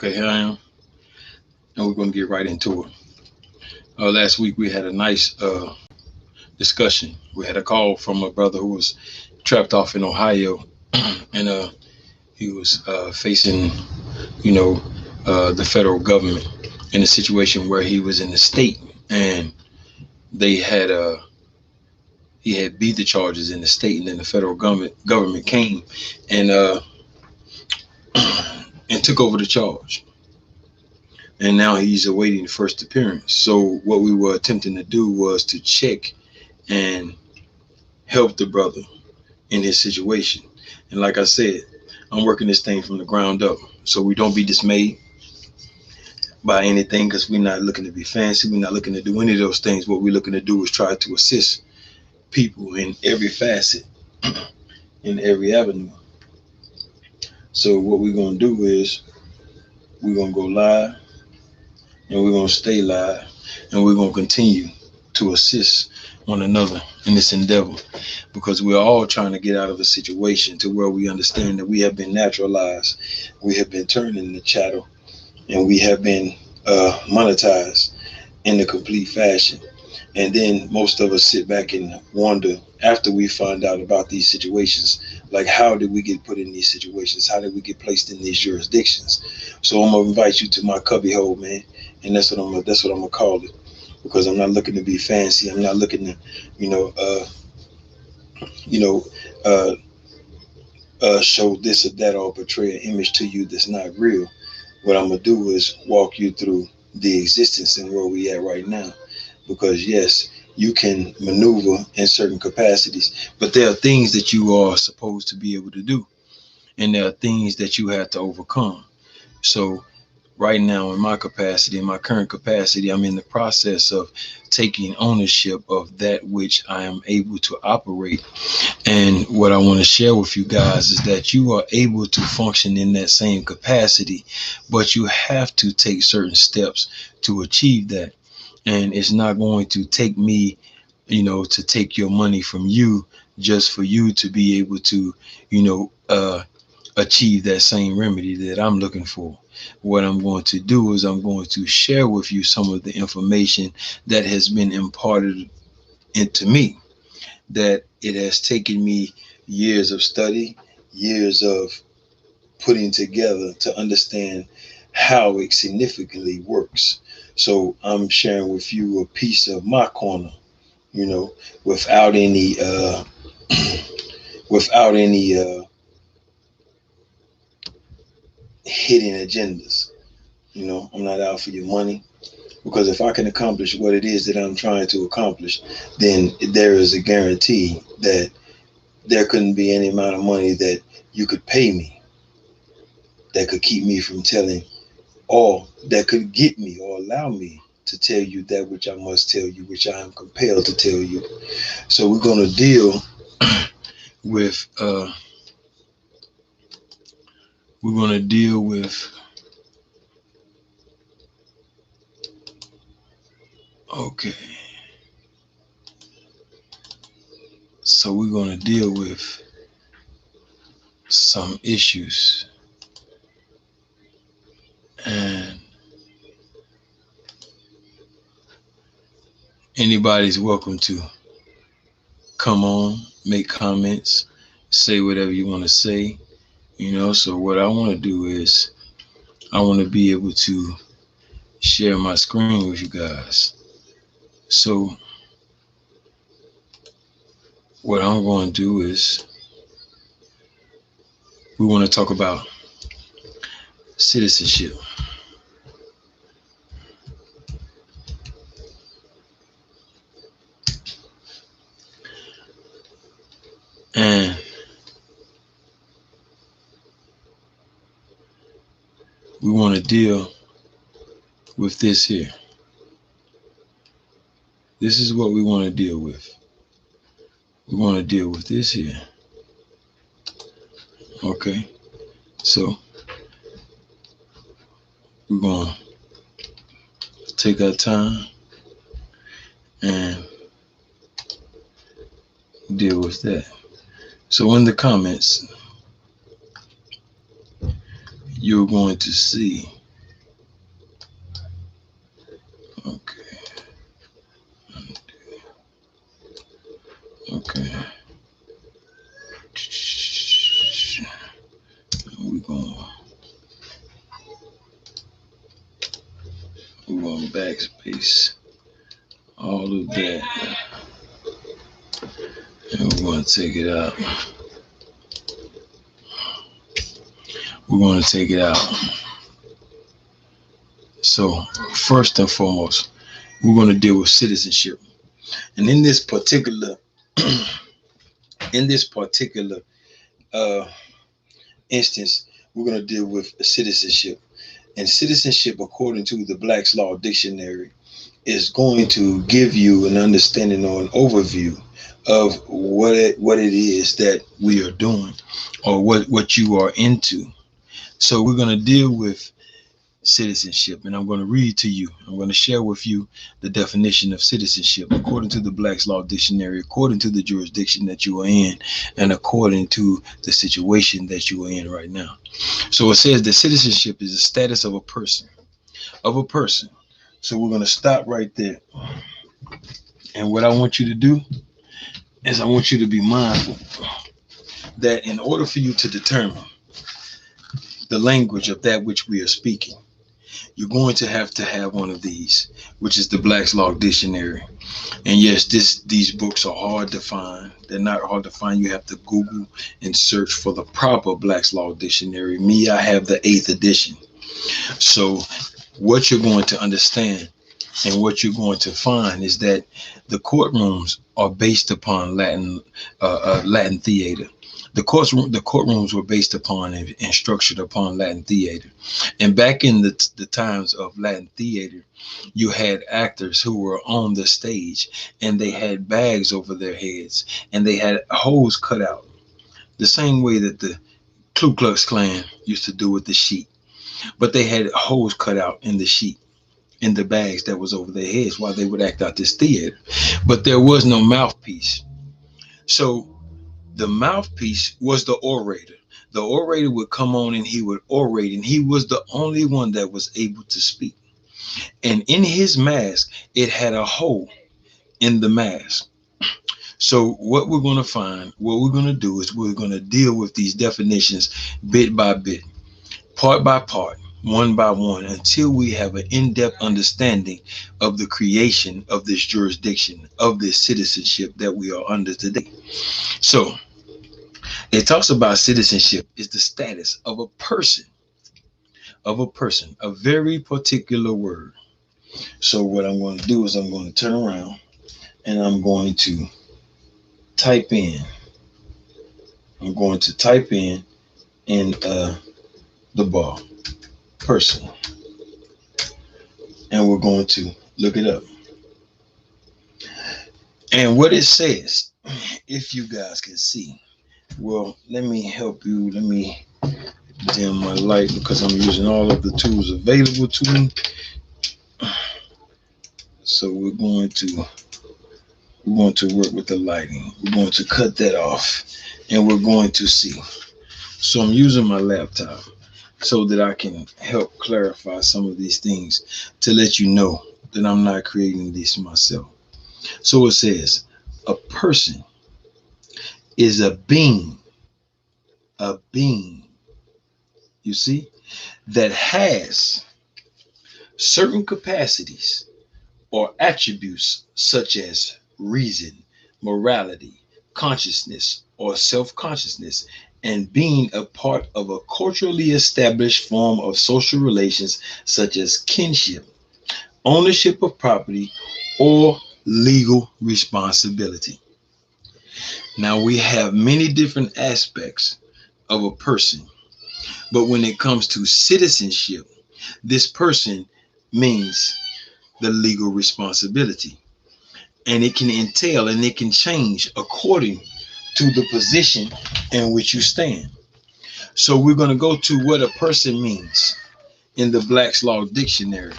Okay, here I am, and we're going to get right into it. Last week we had a nice discussion. We had a call from a brother who was trapped off in Ohio, and he was facing, you know, the federal government in a situation where he was in the state, and they had he had beat the charges in the state, and then the federal government came and and took over the charge, and now he's awaiting the first appearance. So what we were attempting to do was to check and help the brother in his situation. And like I said, I'm working this thing from the ground up. So we don't be dismayed by anything, because we're not looking to be fancy. We're not looking to do any of those things. What we're looking to do is try to assist people in every facet, in every avenue. So what we're going to do is we're going to go live, and we're going to stay live, and we're going to continue to assist one another in this endeavor, because we're all trying to get out of a situation to where we understand that we have been naturalized, we have been turned into chattel, and we have been monetized in a complete fashion. And then most of us sit back and wonder, after we find out about these situations, like, how did we get put in these situations? How did we get placed in these jurisdictions? So I'm gonna invite you to my cubby hole, man, and that's what I'm gonna call it, because I'm not looking to be fancy. I'm not looking to, you know, you know, uh, show this or that or portray an image to you that's not real. What I'm gonna do is walk you through the existence and where we at right now. Because yes, you can maneuver in certain capacities, but there are things that you are supposed to be able to do, and there are things that you have to overcome. So right now, in my capacity, in my current capacity, I'm in the process of taking ownership of that which I am able to operate. And what I want to share with you guys is that you are able to function in that same capacity, but you have to take certain steps to achieve that. And it's not going to take me, to take your money from you just for you to be able to, achieve that same remedy that I'm looking for. What I'm going to do is I'm going to share with you some of the information that has been imparted into me, that it has taken me years of study, years of putting together to understand how it significantly works. So I'm sharing with you a piece of my corner, without any without any hidden agendas. I'm not out for your money, because if I can accomplish what it is that I'm trying to accomplish, then there is a guarantee that there couldn't be any amount of money that you could pay me that could keep me from telling, or that could get me or allow me to tell you that which I must tell you, which I am compelled to tell you. So we're going to deal with we're going to deal with okay. So we're going to deal with some issues, and anybody's welcome to come on, make comments, say whatever you want to say. So what I want to do is I want to be able to share my screen with you guys. So what I'm going to do is we want to talk about citizenship. And we want to deal with this here. This is what we want to deal with. We want to deal with this here. Okay. So we're going to take our time and deal with that. So in the comments, you're going to see Okay. We're going backspace all of that, and we're going to take it out. We're going to take it out. So first and foremost, we're going to deal with citizenship, and in this particular in this particular uh, instance, we're going to deal with citizenship. And citizenship, according to the Black's Law Dictionary, is going to give you an understanding or an overview of what it is that we are doing, or what you are into. So we're going to deal with citizenship, and I'm going to read to you. I'm going to share with you the definition of citizenship according to the Black's Law Dictionary, according to the jurisdiction that you are in, and according to the situation that you are in right now. So it says that citizenship is the status of a person. So we're going to stop right there. And what I want you to do is I want you to be mindful that in order for you to determine the language of that which we are speaking, you're going to have one of these, which is the Black's Law Dictionary. And yes, these books are hard to find. They're not hard to find. You have to Google and search for the proper Black's Law Dictionary. Me, I have the 8th edition. So what you're going to understand and what you're going to find is that the courtrooms are based upon Latin theater. The courtrooms were based upon and structured upon Latin theater. And back in the times of Latin theater, you had actors who were on the stage, and they had bags over their heads, and they had holes cut out the same way that the Ku Klux Klan used to do with the sheet. But they had holes cut out in the sheet, in the bags that was over their heads, while they would act out this theater. But there was no mouthpiece. So the mouthpiece was the orator. The orator would come on and he would orate, and he was the only one that was able to speak. And in his mask, it had a hole in the mask. So what we're going to find, what we're going to do is we're going to deal with these definitions bit by bit, part by part, one by one, until we have an in-depth understanding of the creation of this jurisdiction, of this citizenship that we are under today. So it talks about citizenship is the status of a person, a very particular word. So what I'm going to do is I'm going to turn around and I'm going to type in. I'm going to type in the bar person, and we're going to look it up. And what it says, if you guys can see, well, let me help you. Let me dim my light because I'm using all of the tools available to me. So we're going to work with the lighting. We're going to cut that off, and we're going to see. So I'm using my laptop so that I can help clarify some of these things to let you know that I'm not creating this myself. So it says a person is a being, you see, that has certain capacities or attributes such as reason, morality, consciousness, or self consciousness, and being a part of a culturally established form of social relations such as kinship, ownership of property, or legal responsibility. Now, we have many different aspects of a person, but when it comes to citizenship, this person means the legal responsibility. And it can entail and it can change according to the position in which you stand. So we're going to go to what a person means in the Black's Law Dictionary,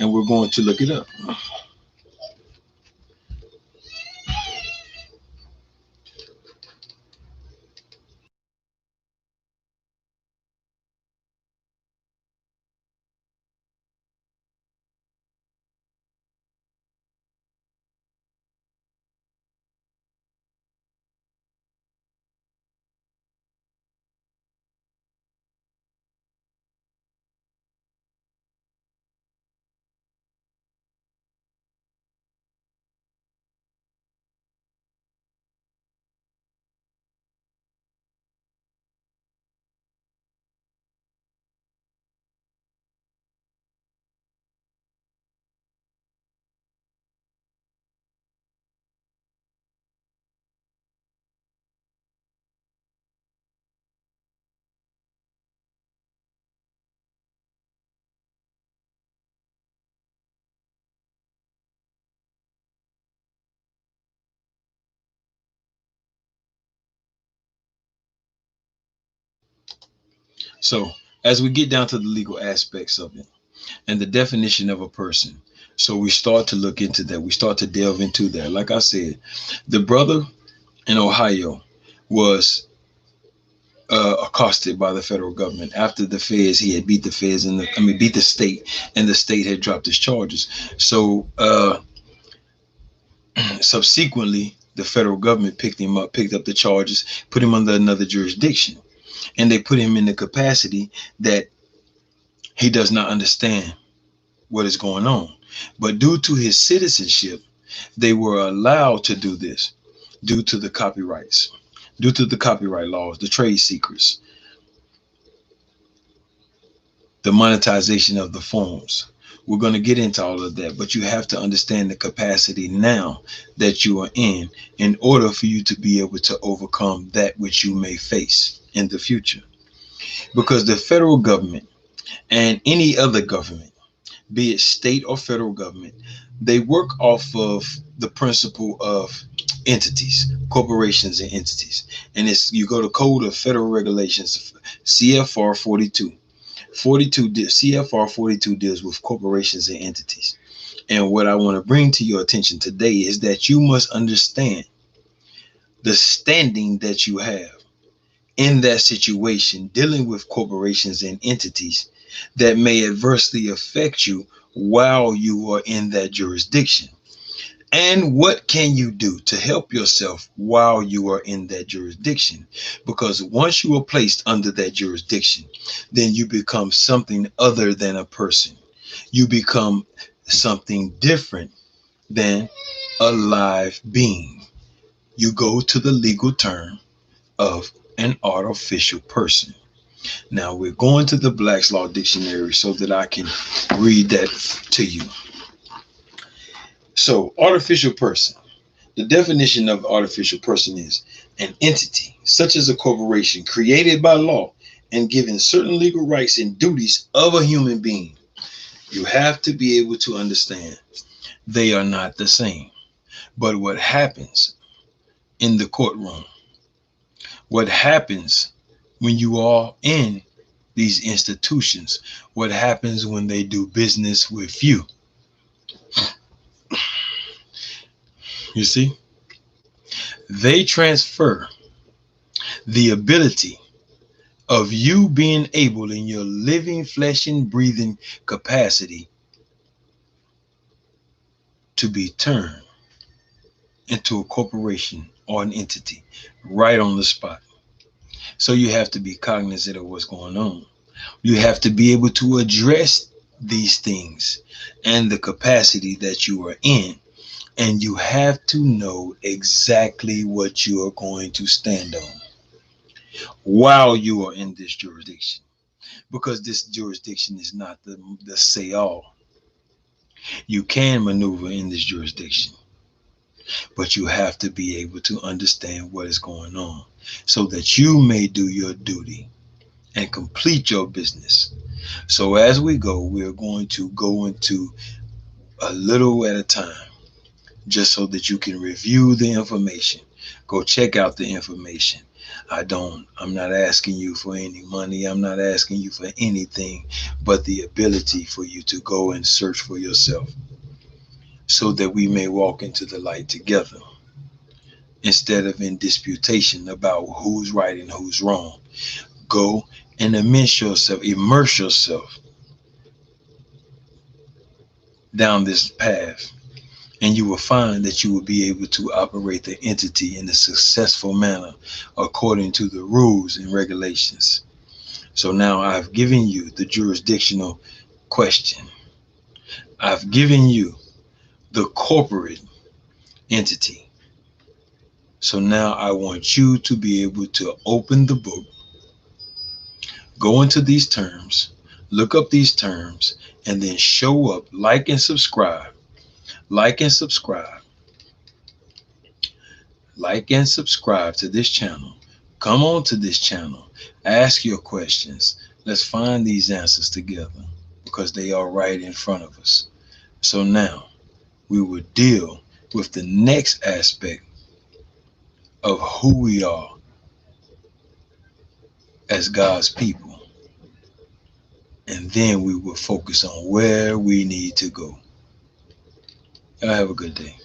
and we're going to look it up. So as we get down to the legal aspects of it and the definition of a person, so we start to look into that. We start to delve into that. Like I said, the brother in Ohio was accosted by the federal government after the feds. He had beat the feds and beat the state, and the state had dropped his charges. So subsequently, the federal government picked up the charges, put him under another jurisdiction, and they put him in the capacity that he does not understand what is going on. But due to his citizenship, they were allowed to do this due to the copyrights, due to the copyright laws, the trade secrets, the monetization of the forms. We're going to get into all of that, but you have to understand the capacity now that you are in order for you to be able to overcome that which you may face in the future. Because the federal government and any other government, be it state or federal government, they work off of the principle of entities, corporations and entities. And it's, you go to Code of Federal Regulations, CFR 42. CFR 42 deals with corporations and entities. And what I want to bring to your attention today is that you must understand the standing that you have in that situation dealing with corporations and entities that may adversely affect you while you are in that jurisdiction. And what can you do to help yourself while you are in that jurisdiction? Because once you are placed under that jurisdiction, then you become something other than a person. You become something different than a live being. You go to the legal term of an artificial person. Now we're going to the Black's Law Dictionary so that I can read that to you. So, artificial person. The definition of artificial person is an entity, such as a corporation, created by law and given certain legal rights and duties of a human being. You have to be able to understand they are not the same. But what happens in the courtroom, what happens when you are in these institutions, what happens when they do business with you, you see, they transfer the ability of you being able in your living flesh and breathing capacity to be turned into a corporation or an entity right on the spot. So you have to be cognizant of what's going on. You have to be able to address these things and the capacity that you are in. And you have to know exactly what you are going to stand on while you are in this jurisdiction. Because this jurisdiction is not the say all. You can maneuver in this jurisdiction, but you have to be able to understand what is going on so that you may do your duty and complete your business. So as we go, we're going to go into a little at a time, just so that you can review the information. Go check out the information. I'm not asking you for any money. I'm not asking you for anything but the ability for you to go and search for yourself so that we may walk into the light together instead of in disputation about who's right and who's wrong. Go and immerse yourself down this path, and you will find that you will be able to operate the entity in a successful manner according to the rules and regulations. So now I've given you the jurisdictional question. I've given you the corporate entity. So now I want you to be able to open the book, go into these terms, look up these terms, and then show up, like and subscribe, like and subscribe, like and subscribe to this channel. Come on to this channel, ask your questions. Let's find these answers together because they are right in front of us. So now we will deal with the next aspect of who we are as God's people. and then we will focus on where we need to go. Y'all have a good day.